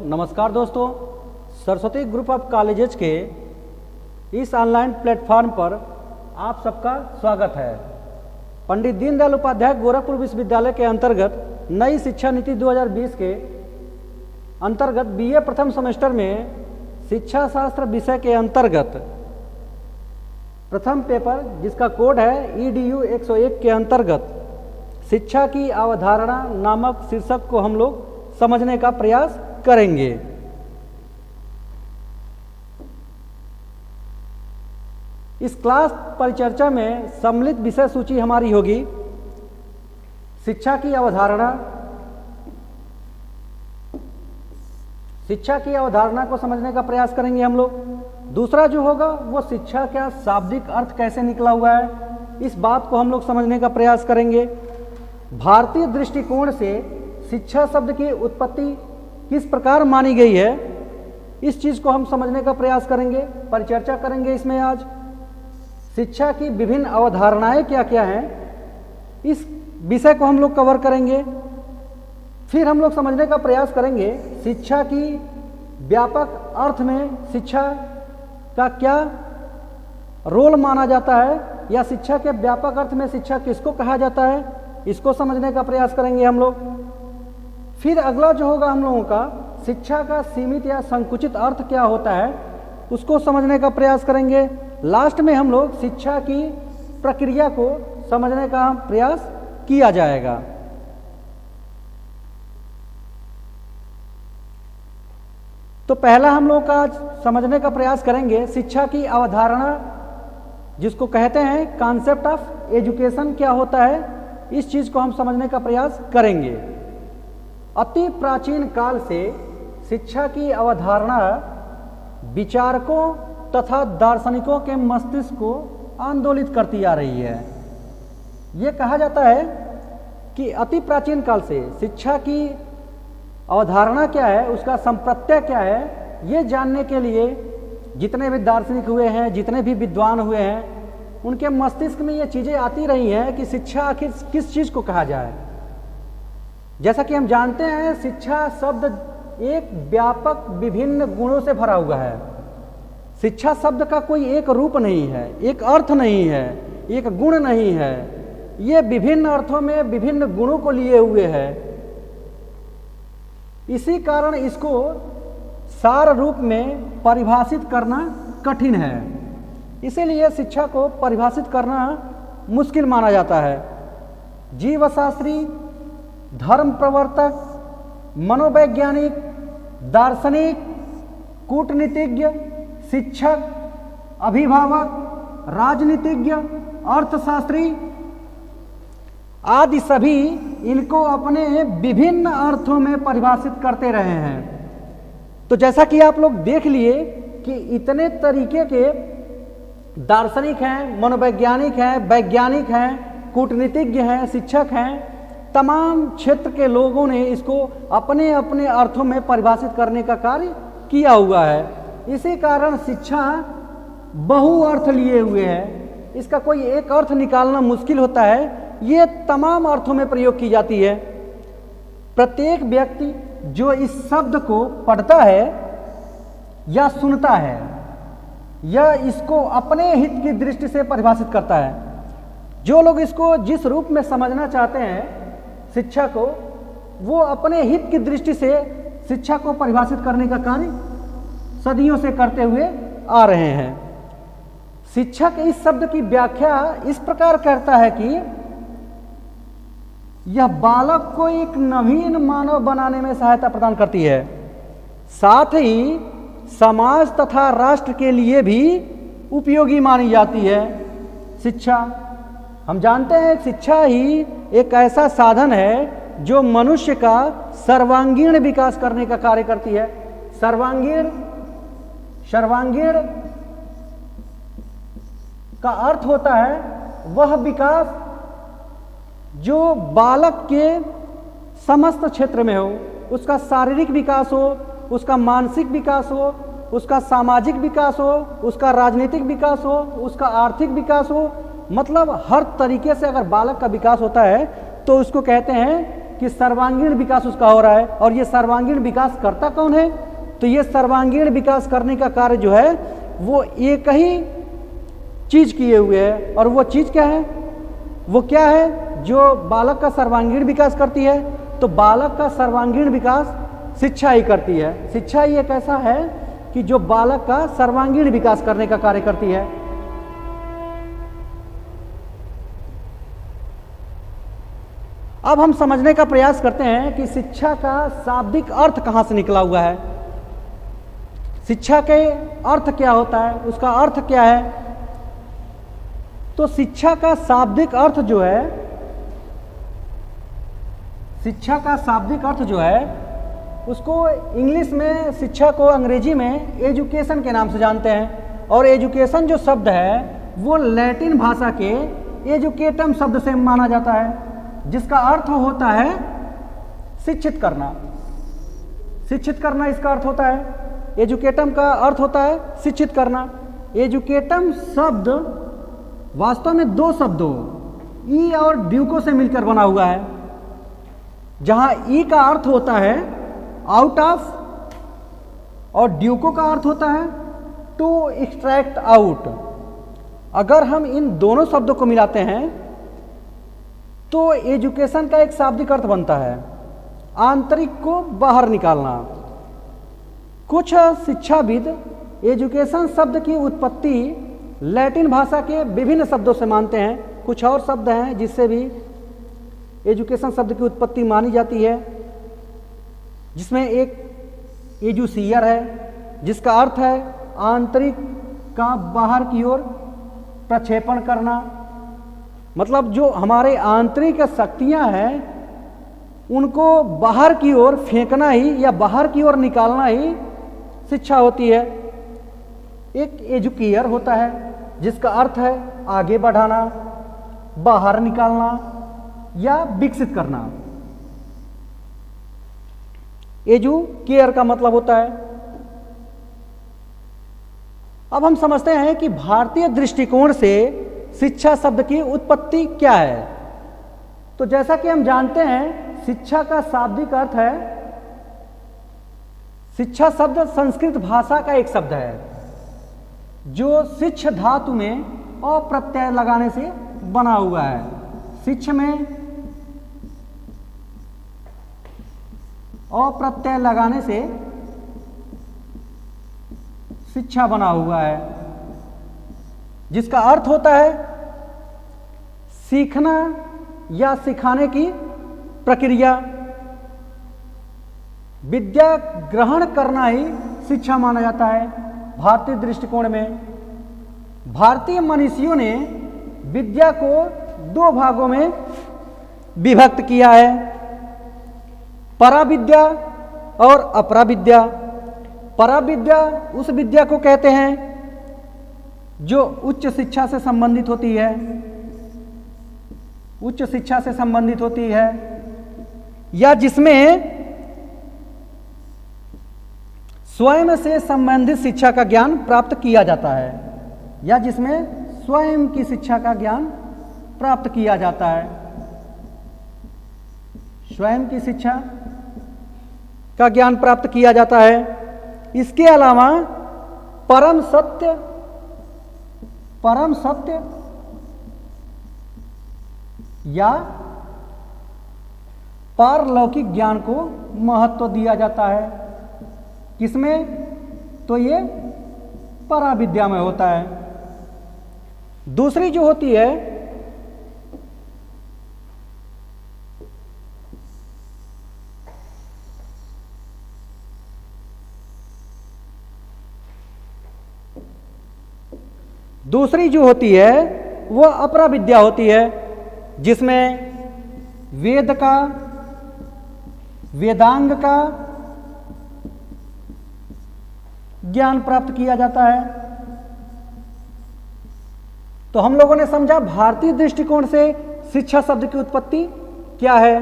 नमस्कार दोस्तों, Saraswati group of colleges के इस ऑनलाइन प्लेटफॉर्म पर आप सबका स्वागत है। पंडित दीनदयाल उपाध्याय गोरखपुर विश्वविद्यालय के अंतर्गत नई शिक्षा नीति 2020 के अंतर्गत बीए प्रथम सेमेस्टर में शिक्षा शास्त्र विषय के अंतर्गत प्रथम पेपर जिसका कोड है EDU 101 के अंतर्गत शिक्षा की अवधारणा नामक शीर्षक को हम लोग समझने का प्रयास करेंगे। इस क्लास परिचर्चा में सम्मिलित विषय सूची हमारी होगी शिक्षा की अवधारणा। शिक्षा की अवधारणा को समझने का प्रयास करेंगे हम लोग। दूसरा जो होगा वो शिक्षा का शाब्दिक अर्थ कैसे निकला हुआ है, इस बात को हम लोग समझने का प्रयास करेंगे। भारतीय दृष्टिकोण से शिक्षा शब्द की उत्पत्ति किस प्रकार मानी गई है, इस चीज़ को हम समझने का प्रयास करेंगे, परिचर्चा करेंगे इसमें। आज शिक्षा की विभिन्न अवधारणाएं क्या क्या हैं, इस विषय को हम लोग कवर करेंगे। फिर हम लोग समझने का प्रयास करेंगे शिक्षा की व्यापक अर्थ में शिक्षा का क्या रोल माना जाता है, या शिक्षा के व्यापक अर्थ में शिक्षा किसको कहा जाता है, इसको समझने का प्रयास करेंगे हम लोग। फिर अगला जो होगा हम लोगों का शिक्षा का सीमित या संकुचित अर्थ क्या होता है, उसको समझने का प्रयास करेंगे। लास्ट में हम लोग शिक्षा की प्रक्रिया को समझने का प्रयास किया जाएगा। तो पहला हम लोग का समझने का प्रयास करेंगे शिक्षा की अवधारणा, जिसको कहते हैं कॉन्सेप्ट ऑफ एजुकेशन, क्या होता है, इस चीज को हम समझने का प्रयास करेंगे। अति प्राचीन काल से शिक्षा की अवधारणा विचारकों तथा दार्शनिकों के मस्तिष्क को आंदोलित करती आ रही है। ये कहा जाता है कि अति प्राचीन काल से शिक्षा की अवधारणा क्या है, उसका संप्रत्यय क्या है, ये जानने के लिए जितने भी दार्शनिक हुए हैं, जितने भी विद्वान हुए हैं, उनके मस्तिष्क में ये चीज़ें आती रही हैं कि शिक्षा आखिर किस चीज़ को कहा जाए। जैसा कि हम जानते हैं शिक्षा शब्द एक व्यापक विभिन्न गुणों से भरा हुआ है। शिक्षा शब्द का कोई एक रूप नहीं है, एक अर्थ नहीं है, एक गुण नहीं है, ये विभिन्न अर्थों में विभिन्न गुणों को लिए हुए है। इसी कारण इसको सार रूप में परिभाषित करना कठिन है, इसीलिए शिक्षा को परिभाषित करना मुश्किल माना जाता है। जीवशास्त्री, धर्म प्रवर्तक, मनोवैज्ञानिक, दार्शनिक, कूटनीतिज्ञ, शिक्षक, अभिभावक, राजनीतिज्ञ, अर्थशास्त्री आदि सभी इनको अपने विभिन्न अर्थों में परिभाषित करते रहे हैं। तो जैसा कि आप लोग देख लिए कि इतने तरीके के दार्शनिक हैं, मनोवैज्ञानिक हैं, वैज्ञानिक हैं, कूटनीतिज्ञ हैं, शिक्षक हैं, तमाम क्षेत्र के लोगों ने इसको अपने अपने अर्थों में परिभाषित करने का कार्य किया हुआ है। इसी कारण शिक्षा बहु अर्थ लिए हुए है, इसका कोई एक अर्थ निकालना मुश्किल होता है, ये तमाम अर्थों में प्रयोग की जाती है। प्रत्येक व्यक्ति जो इस शब्द को पढ़ता है या सुनता है या इसको अपने हित की दृष्टि से परिभाषित करता है, जो लोग इसको जिस रूप में समझना चाहते हैं शिक्षा को, वो अपने हित की दृष्टि से शिक्षा को परिभाषित करने का कार्य सदियों से करते हुए आ रहे हैं। शिक्षक इस शब्द की व्याख्या इस प्रकार करता है कि यह बालक को एक नवीन मानव बनाने में सहायता प्रदान करती है, साथ ही समाज तथा राष्ट्र के लिए भी उपयोगी मानी जाती है। शिक्षा, हम जानते हैं शिक्षा ही एक ऐसा साधन है जो मनुष्य का सर्वांगीण विकास करने का कार्य करती है। सर्वांगीण का अर्थ होता है वह विकास जो बालक के समस्त क्षेत्र में हो, उसका शारीरिक विकास हो, उसका मानसिक विकास हो, उसका सामाजिक विकास हो, उसका राजनीतिक विकास हो, उसका आर्थिक विकास हो, मतलब हर तरीके से अगर बालक का विकास होता है तो उसको कहते हैं कि सर्वांगीण विकास उसका हो रहा है। और ये सर्वांगीण विकास करता कौन है? तो ये सर्वांगीण विकास करने का कार्य जो है वो एक ही चीज किए हुए है। और वो चीज क्या है? वो क्या है जो बालक का सर्वांगीण विकास करती है? तो बालक का सर्वांगीण विकास शिक्षा ही करती है। शिक्षा ही एक ऐसा है कि जो बालक का सर्वांगीण विकास करने का कार्य करती है। अब हम समझने का प्रयास करते हैं कि शिक्षा का शाब्दिक अर्थ कहां से निकला हुआ है। शिक्षा के अर्थ क्या होता है, उसका अर्थ क्या है? तो शिक्षा का शाब्दिक अर्थ जो है, शिक्षा का शाब्दिक अर्थ जो है उसको इंग्लिश में शिक्षा को अंग्रेजी में एजुकेशन के नाम से जानते हैं। और एजुकेशन जो शब्द है वो लैटिन भाषा के एजुकेटम शब्द से माना जाता है, जिसका अर्थ होता है शिक्षित करना। शिक्षित करना इसका अर्थ होता है। एजुकेटम का अर्थ होता है शिक्षित करना। एजुकेटम शब्द वास्तव में दो शब्दों ई और ड्यूको से मिलकर बना हुआ है, जहां ई का अर्थ होता है आउट ऑफ और ड्यूको का अर्थ होता है टू एक्सट्रैक्ट आउट। अगर हम इन दोनों शब्दों को मिलाते हैं तो एजुकेशन का एक शाब्दिक अर्थ बनता है आंतरिक को बाहर निकालना। कुछ शिक्षाविद एजुकेशन शब्द की उत्पत्ति लैटिन भाषा के विभिन्न शब्दों से मानते हैं। कुछ और शब्द हैं जिससे भी एजुकेशन शब्द की उत्पत्ति मानी जाती है, जिसमें एक एजुसियर है जिसका अर्थ है आंतरिक का बाहर की ओर प्रक्षेपण करना। मतलब जो हमारे आंतरिक शक्तियां हैं उनको बाहर की ओर फेंकना ही या बाहर की ओर निकालना ही शिक्षा होती है। एक एजुकेयर होता है जिसका अर्थ है आगे बढ़ाना, बाहर निकालना या विकसित करना। एजुकेयर का मतलब होता है। अब हम समझते हैं कि भारतीय दृष्टिकोण से शिक्षा शब्द की उत्पत्ति क्या है। तो जैसा कि हम जानते हैं शिक्षा का शाब्दिक अर्थ है, शिक्षा शब्द संस्कृत भाषा का एक शब्द है जो शिक्ष धातु में अप्रत्यय लगाने से बना हुआ है। शिक्ष में अप्रत्यय लगाने से शिक्षा बना हुआ है, जिसका अर्थ होता है सीखना या सिखाने की प्रक्रिया। विद्या ग्रहण करना ही शिक्षा माना जाता है भारतीय दृष्टिकोण में। भारतीय मनीषियों ने विद्या को दो भागों में विभक्त किया है, पराविद्या और अपराविद्या। पराविद्या उस विद्या को कहते हैं जो उच्च शिक्षा से संबंधित होती है, उच्च शिक्षा से संबंधित होती है या जिसमें स्वयं से संबंधित शिक्षा का ज्ञान प्राप्त किया जाता है, या जिसमें स्वयं की शिक्षा का ज्ञान प्राप्त किया जाता है। स्वयं की शिक्षा का ज्ञान प्राप्त किया जाता है। इसके अलावा परम सत्य या पारलौकिक ज्ञान को महत्व दिया जाता है। किसमें? तो ये पराविद्या में होता है। दूसरी जो होती है वो अपराविद्या होती है, जिसमें वेद का, वेदांग का ज्ञान प्राप्त किया जाता है। तो हम लोगों ने समझा भारतीय दृष्टिकोण से शिक्षा शब्द की उत्पत्ति क्या है।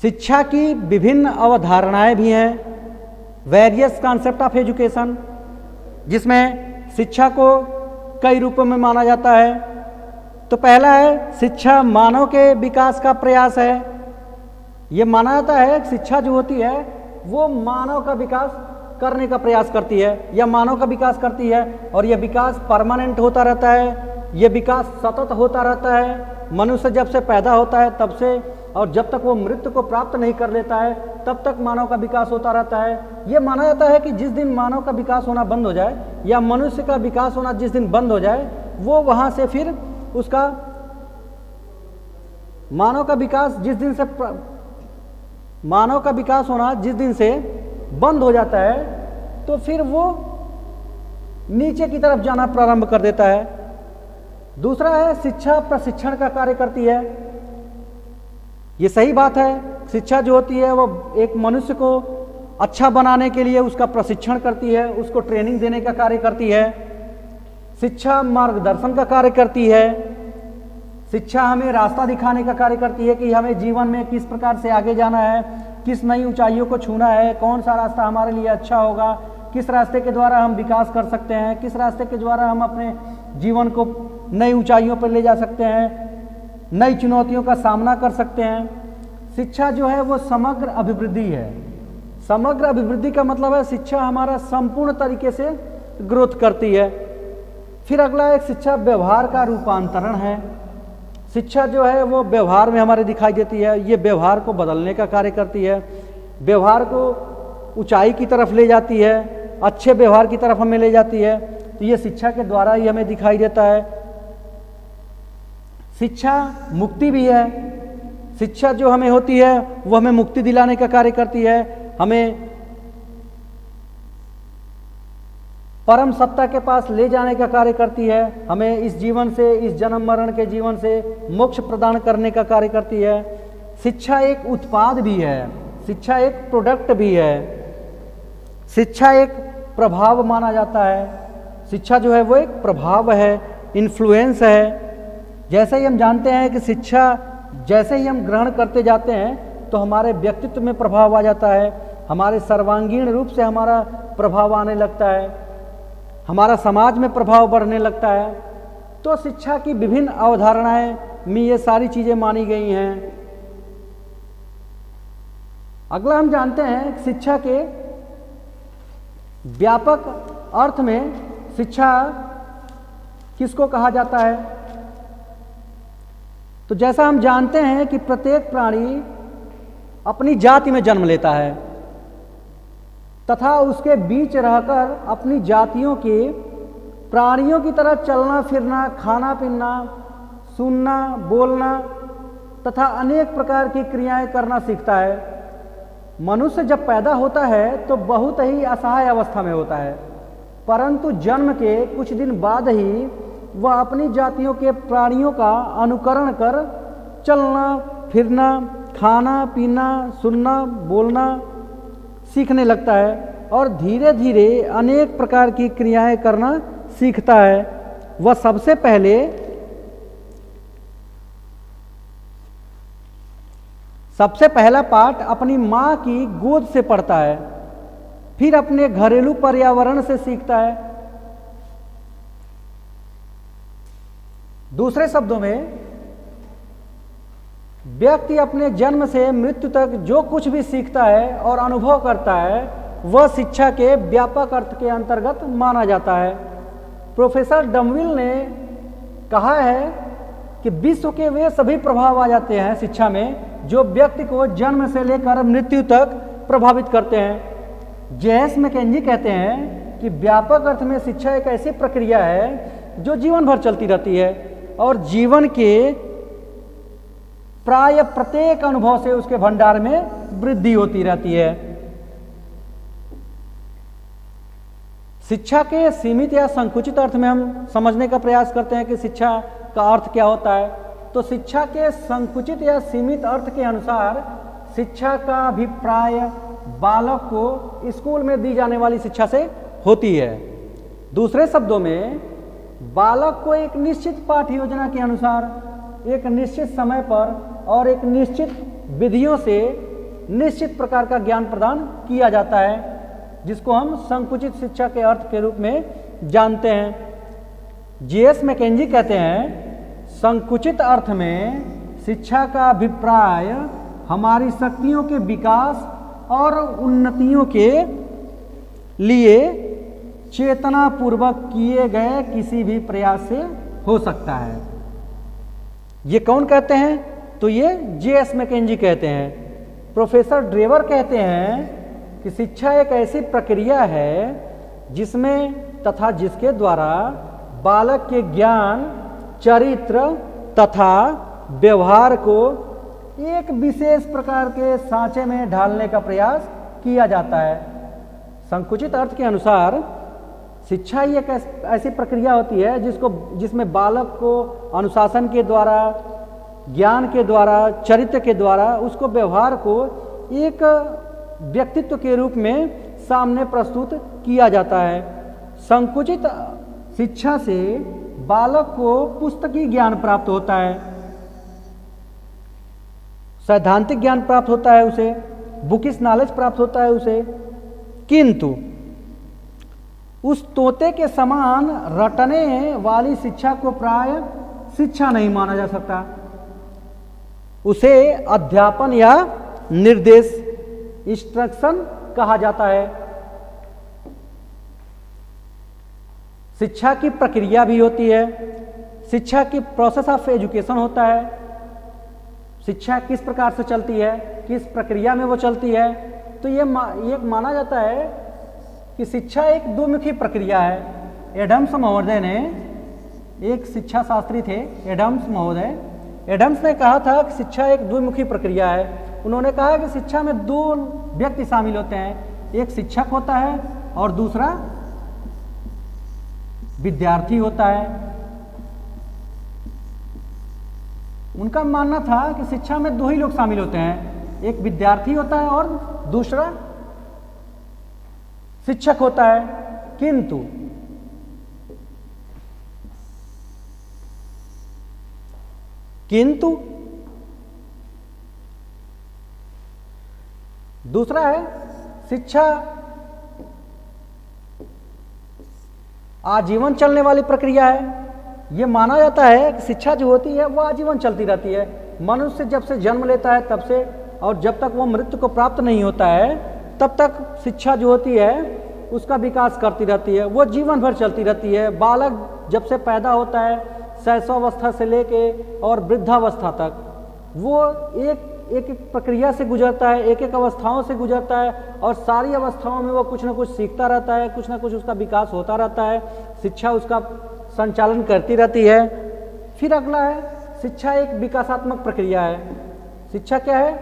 शिक्षा की विभिन्न अवधारणाएं भी हैं, वेरियस कॉन्सेप्ट ऑफ एजुकेशन, जिसमें शिक्षा को कई रूपों में माना जाता है। तो पहला है शिक्षा मानव के विकास का प्रयास है। ये माना जाता है शिक्षा जो होती है वो मानव का विकास करने का प्रयास करती है या मानव का विकास करती है, और यह विकास परमानेंट होता रहता है, यह विकास सतत होता रहता है। मनुष्य जब से पैदा होता है तब से और जब तक वो मृत्यु को प्राप्त नहीं कर लेता है तब तक मानव का विकास होता रहता है। यह माना जाता है कि जिस दिन मानव का विकास होना बंद हो जाए या मनुष्य का विकास होना जिस दिन बंद हो जाए, वो वहाँ से फिर उसका मानव का विकास होना जिस दिन से बंद हो जाता है तो फिर वो नीचे की तरफ जाना प्रारंभ कर देता है। दूसरा है शिक्षा प्रशिक्षण का कार्य करती है। ये सही बात है, शिक्षा जो होती है वो एक मनुष्य को अच्छा बनाने के लिए उसका प्रशिक्षण करती है, उसको ट्रेनिंग देने का कार्य करती है। शिक्षा मार्गदर्शन का कार्य करती है। शिक्षा हमें रास्ता दिखाने का कार्य करती है कि हमें जीवन में किस प्रकार से आगे जाना है, किस नई ऊंचाइयों को छूना है, कौन सा रास्ता हमारे लिए अच्छा होगा, किस रास्ते के द्वारा हम विकास कर सकते हैं, किस रास्ते के द्वारा हम अपने जीवन को नई ऊंचाइयों पर ले जा सकते हैं, नई चुनौतियों का सामना कर सकते हैं। शिक्षा जो है वो समग्र अभिवृद्धि है। समग्र अभिवृद्धि का मतलब है शिक्षा हमारा संपूर्ण तरीके से ग्रोथ करती है। फिर अगला एक शिक्षा व्यवहार का रूपांतरण है। शिक्षा जो है वो व्यवहार में हमारे दिखाई देती है, ये व्यवहार को बदलने का कार्य करती है, व्यवहार को ऊंचाई की तरफ ले जाती है, अच्छे व्यवहार की तरफ हमें ले जाती है। तो ये शिक्षा के द्वारा ही हमें दिखाई देता है। शिक्षा मुक्ति भी है। शिक्षा जो हमें होती है वो हमें मुक्ति दिलाने का कार्य करती है, हमें परम सत्ता के पास ले जाने का कार्य करती है, हमें इस जीवन से, इस जन्म मरण के जीवन से मोक्ष प्रदान करने का कार्य करती है। शिक्षा एक उत्पाद भी है, शिक्षा एक प्रोडक्ट भी है, शिक्षा एक प्रभाव माना जाता है। शिक्षा जो है वो एक प्रभाव है, इन्फ्लुएंस है। जैसे ही हम जानते हैं कि शिक्षा जैसे ही हम ग्रहण करते जाते हैं तो हमारे व्यक्तित्व में प्रभाव आ जाता है, हमारे सर्वांगीण रूप से हमारा प्रभाव आने लगता है, हमारा समाज में प्रभाव बढ़ने लगता है। तो शिक्षा की विभिन्न अवधारणाएं में ये सारी चीजें मानी गई हैं। अगला हम जानते हैं शिक्षा के व्यापक अर्थ में शिक्षा किसको कहा जाता है। तो जैसा हम जानते हैं कि प्रत्येक प्राणी अपनी जाति में जन्म लेता है तथा उसके बीच रहकर अपनी जातियों के प्राणियों की तरह चलना फिरना, खाना पीना, सुनना, बोलना तथा अनेक प्रकार की क्रियाएं करना सीखता है। मनुष्य जब पैदा होता है तो बहुत ही असहाय अवस्था में होता है, परंतु जन्म के कुछ दिन बाद ही वह अपनी जातियों के प्राणियों का अनुकरण कर चलना फिरना, खाना पीना, सुनना, बोलना सीखने लगता है और धीरे धीरे अनेक प्रकार की क्रियाएं करना सीखता है। वह सबसे पहला पाठ अपनी माँ की गोद से पढ़ता है, फिर अपने घरेलू पर्यावरण से सीखता है। दूसरे शब्दों में व्यक्ति अपने जन्म से मृत्यु तक जो कुछ भी सीखता है और अनुभव करता है वह शिक्षा के व्यापक अर्थ के अंतर्गत माना जाता है। प्रोफेसर डमविल ने कहा है कि विश्व के वे सभी प्रभाव आ जाते हैं शिक्षा में जो व्यक्ति को जन्म से लेकर मृत्यु तक प्रभावित करते हैं। जे.एस. मैकेंजी कहते हैं कि व्यापक अर्थ में शिक्षा एक ऐसी प्रक्रिया है जो जीवन भर चलती रहती है और जीवन के प्राय प्रत्येक अनुभव से उसके भंडार में वृद्धि होती रहती है। शिक्षा के सीमित या संकुचित अर्थ में हम समझने का प्रयास करते हैं कि शिक्षा का अर्थ क्या होता है। तो शिक्षा के संकुचित या सीमित अर्थ के अनुसार शिक्षा का अभिप्राय बालक को स्कूल में दी जाने वाली शिक्षा से होती है। दूसरे शब्दों में बालक को एक निश्चित पाठ योजना के अनुसार एक निश्चित समय पर और एक निश्चित विधियों से निश्चित प्रकार का ज्ञान प्रदान किया जाता है, जिसको हम संकुचित शिक्षा के अर्थ के रूप में जानते हैं। जे.एस. मैकेंजी कहते हैं संकुचित अर्थ में शिक्षा का अभिप्राय हमारी शक्तियों के विकास और उन्नतियों के लिए चेतनापूर्वक किए गए किसी भी प्रयास से हो सकता है। ये कौन कहते हैं? तो ये J.S. मैकेंजी कहते हैं। प्रोफेसर ड्रेवर कहते हैं कि शिक्षा एक ऐसी प्रक्रिया है जिसमें तथा जिसके द्वारा बालक के ज्ञान, चरित्र तथा व्यवहार को एक विशेष प्रकार के सांचे में ढालने का प्रयास किया जाता है। संकुचित अर्थ के अनुसार शिक्षा ही एक ऐसी प्रक्रिया होती है जिसमें बालक को अनुशासन के द्वारा, ज्ञान के द्वारा, चरित्र के द्वारा उसको व्यवहार को एक व्यक्तित्व के रूप में सामने प्रस्तुत किया जाता है। संकुचित शिक्षा से बालक को पुस्तकीय ज्ञान प्राप्त होता है, सैद्धांतिक ज्ञान प्राप्त होता है, उसे बुकिश नॉलेज प्राप्त होता है उसे, किंतु उस तोते के समान रटने वाली शिक्षा को प्राय शिक्षा नहीं माना जा सकता। उसे अध्यापन या निर्देश, इंस्ट्रक्शन कहा जाता है। शिक्षा की प्रक्रिया भी होती है, शिक्षा की प्रोसेस ऑफ एजुकेशन होता है। शिक्षा किस प्रकार से चलती है, किस प्रक्रिया में वो चलती है, तो ये माना जाता है कि शिक्षा एक द्विमुखी प्रक्रिया है। एडम्स महोदय ने, एक शिक्षा शास्त्री थे एडम्स महोदय, एडम्स ने कहा था कि शिक्षा एक द्विमुखी प्रक्रिया है। उन्होंने कहा कि शिक्षा में दो व्यक्ति शामिल होते हैं, एक शिक्षक होता है और दूसरा विद्यार्थी होता है। उनका मानना था कि शिक्षा में दो ही लोग शामिल होते हैं, एक विद्यार्थी होता है और दूसरा शिक्षक होता है। किंतु दूसरा है शिक्षा आजीवन चलने वाली प्रक्रिया है। यह माना जाता है कि शिक्षा जो होती है वह आजीवन चलती रहती है। मनुष्य जब से जन्म लेता है तब से और जब तक वो मृत्यु को प्राप्त नहीं होता है तब तक शिक्षा जो होती है उसका विकास करती रहती है, वो जीवन भर चलती रहती है। बालक जब से पैदा होता है शैशवावस्था से लेके और वृद्धावस्था तक वो एक प्रक्रिया से गुजरता है, एक अवस्थाओं से गुजरता है और सारी अवस्थाओं में वो कुछ ना कुछ सीखता रहता है, कुछ ना कुछ उसका विकास होता रहता है, शिक्षा उसका संचालन करती रहती है। फिर अगला है शिक्षा एक विकासात्मक प्रक्रिया है। शिक्षा क्या है?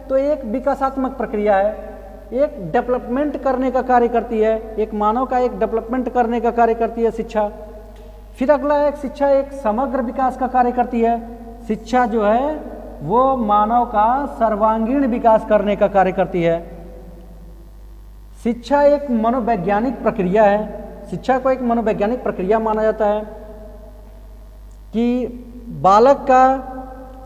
तो एक विकासात्मक प्रक्रिया है, एक डेवलपमेंट करने का कार्य करती है, एक मानव का एक डेवलपमेंट करने का कार्य करती है शिक्षा। फिर अगला है शिक्षा एक समग्र विकास का कार्य करती है। शिक्षा जो है वो मानव का सर्वांगीण विकास करने का कार्य करती है। शिक्षा एक मनोवैज्ञानिक प्रक्रिया है। शिक्षा को एक मनोवैज्ञानिक प्रक्रिया माना जाता है कि बालक का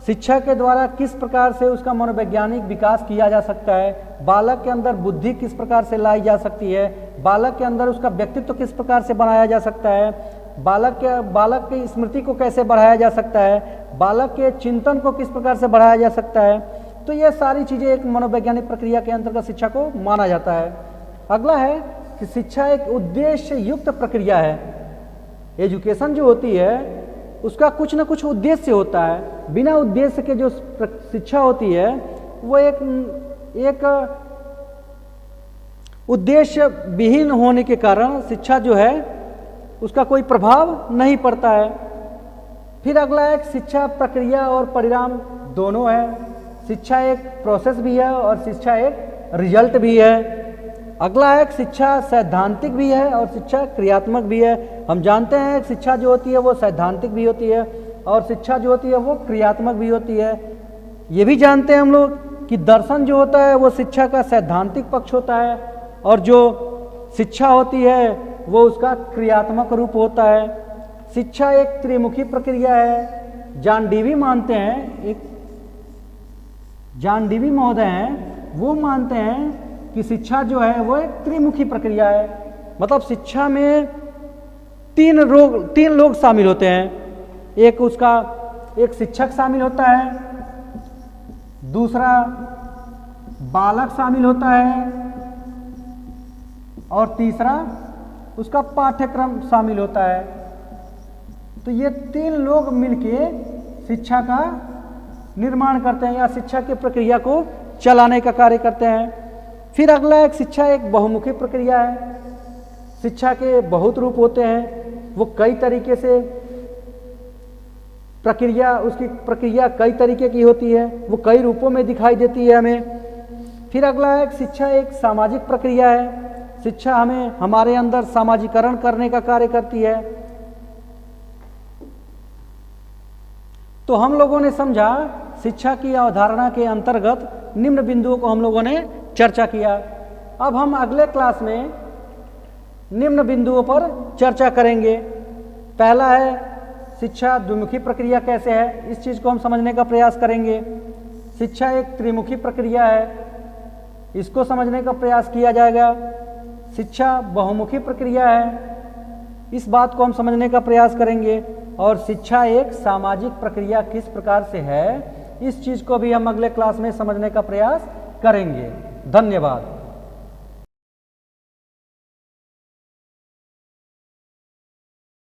शिक्षा के द्वारा किस प्रकार से उसका मनोवैज्ञानिक विकास किया जा सकता है, बालक के अंदर बुद्धि किस प्रकार से लाई जा सकती है, बालक के अंदर उसका व्यक्तित्व किस प्रकार से बनाया जा सकता है, बालक की स्मृति को कैसे बढ़ाया जा सकता है, बालक के चिंतन को किस प्रकार से बढ़ाया जा सकता है। तो ये सारी चीज़ें एक मनोवैज्ञानिक प्रक्रिया के अंतर्गत शिक्षा को माना जाता है। अगला है कि शिक्षा एक उद्देश्य युक्त प्रक्रिया है। एजुकेशन जो होती है उसका कुछ ना कुछ उद्देश्य होता है। बिना उद्देश्य के जो शिक्षा होती है वो एक उद्देश्य विहीन होने के कारण शिक्षा जो है उसका कोई प्रभाव नहीं पड़ता है। फिर अगला एक शिक्षा प्रक्रिया और परिणाम दोनों है। शिक्षा एक प्रोसेस भी है और शिक्षा एक रिजल्ट भी है। अगला है शिक्षा सैद्धांतिक भी है और शिक्षा क्रियात्मक भी है। हम जानते हैं कि शिक्षा जो होती है वो सैद्धांतिक भी होती है और शिक्षा जो होती है वो क्रियात्मक भी होती है। ये भी जानते हैं हम लोग कि दर्शन जो होता है वो शिक्षा का सैद्धांतिक पक्ष होता है और जो शिक्षा होती है वो उसका क्रियात्मक रूप होता है। शिक्षा एक त्रिमुखी प्रक्रिया है। जॉन डीवी मानते हैं, जॉन डीवी महोदय हैं, वो मानते हैं कि शिक्षा जो है वो एक त्रिमुखी प्रक्रिया है। मतलब शिक्षा में तीन लोग शामिल होते हैं। एक उसका एक शिक्षक शामिल होता है, दूसरा बालक शामिल होता है और तीसरा उसका पाठ्यक्रम शामिल होता है। तो ये 3 लोग मिलके शिक्षा का निर्माण करते हैं या शिक्षा की प्रक्रिया को चलाने का कार्य करते हैं। फिर अगला एक शिक्षा एक बहुमुखी प्रक्रिया है। शिक्षा के बहुत रूप होते हैं, वो कई तरीके से उसकी प्रक्रिया कई तरीके की होती है, वो कई रूपों में दिखाई देती है हमें। फिर अगला एक शिक्षा एक सामाजिक प्रक्रिया है। शिक्षा हमें हमारे अंदर सामाजिकरण करने का कार्य करती है। तो हम लोगों ने समझा शिक्षा की अवधारणा के अंतर्गत निम्न बिंदुओं को हम लोगों ने चर्चा किया। अब हम अगले क्लास में निम्न बिंदुओं पर चर्चा करेंगे। पहला है शिक्षा द्विमुखी प्रक्रिया कैसे है, इस चीज को हम समझने का प्रयास करेंगे। शिक्षा एक त्रिमुखी प्रक्रिया है, इसको समझने का प्रयास किया जाएगा। शिक्षा बहुमुखी प्रक्रिया है, इस बात को हम समझने का प्रयास करेंगे। और शिक्षा एक सामाजिक प्रक्रिया किस प्रकार से है, इस चीज को भी हम अगले क्लास में समझने का प्रयास करेंगे। धन्यवाद।